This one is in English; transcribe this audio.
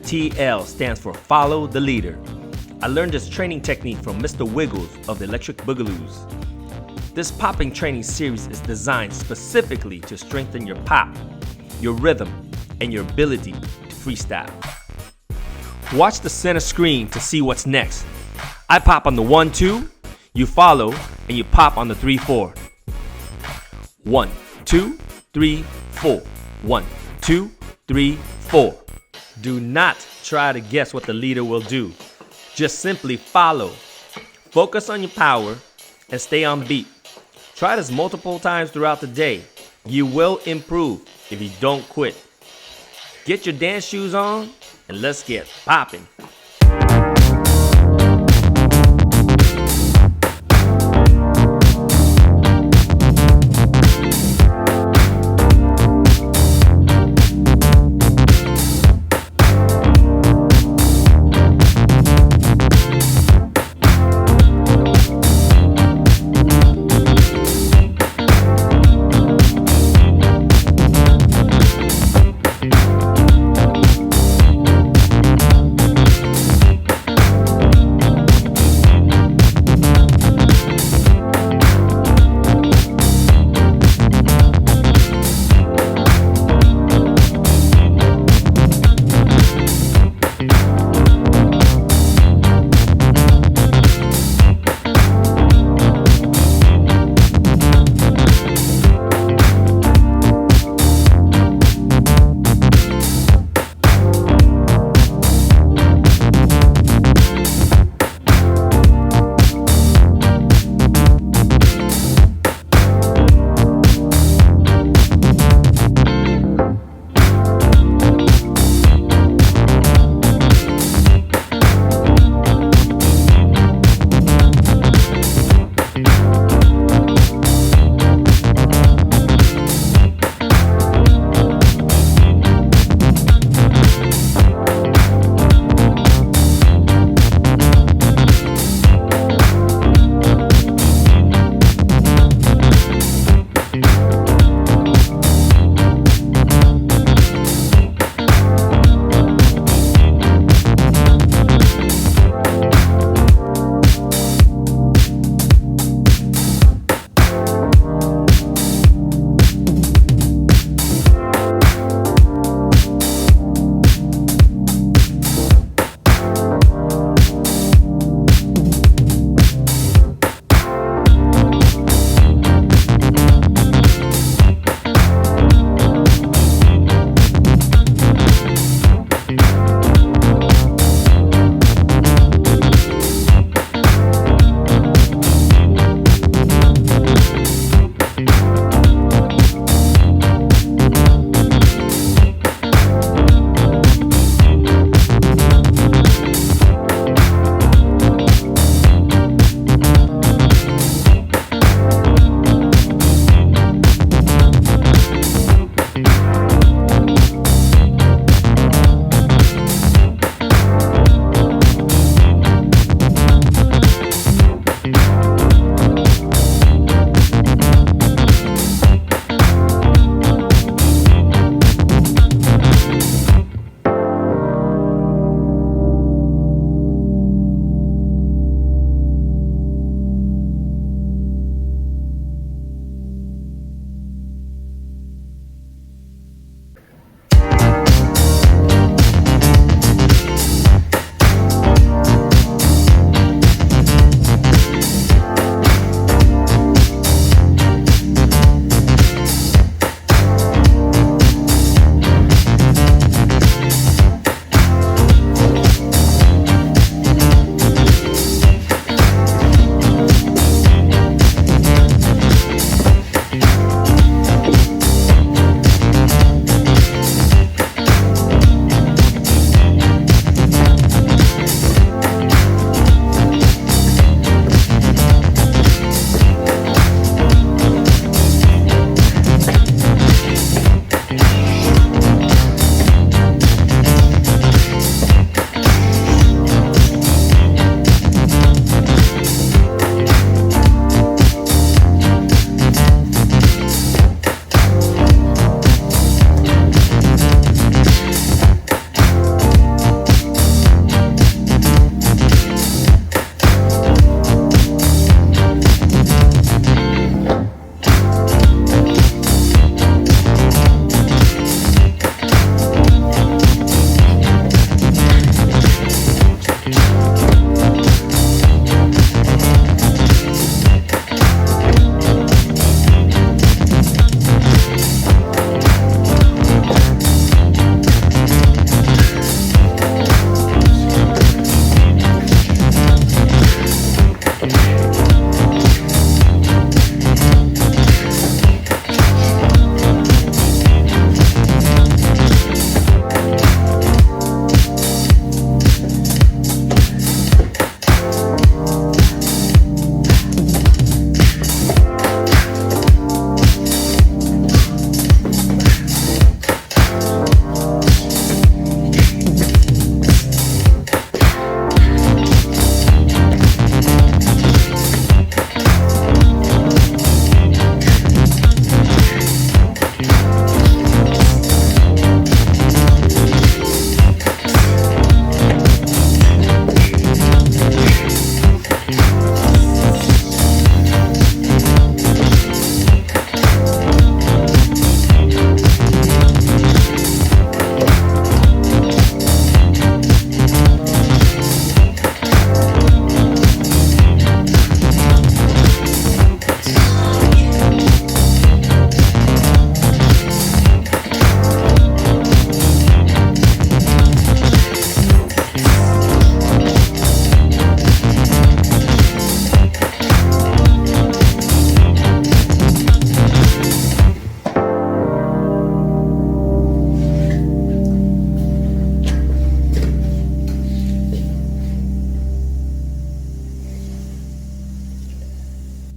FTL stands for Follow the Leader. I learned this training technique from Mr. Wiggles of the Electric Boogaloos. This popping training series is designed specifically to strengthen your pop, your rhythm, and your ability to freestyle. Watch the center screen to see what's next. I pop on the 1-2, you follow, and you pop on the 3-4. 1, 2, 3, 4. 1, 2, 3, 4. Do not try to guess what the leader will do. Just simply follow. Focus on your power and stay on beat. Try this multiple times throughout the day. You will improve if you don't quit. Get your dance shoes on and let's get popping.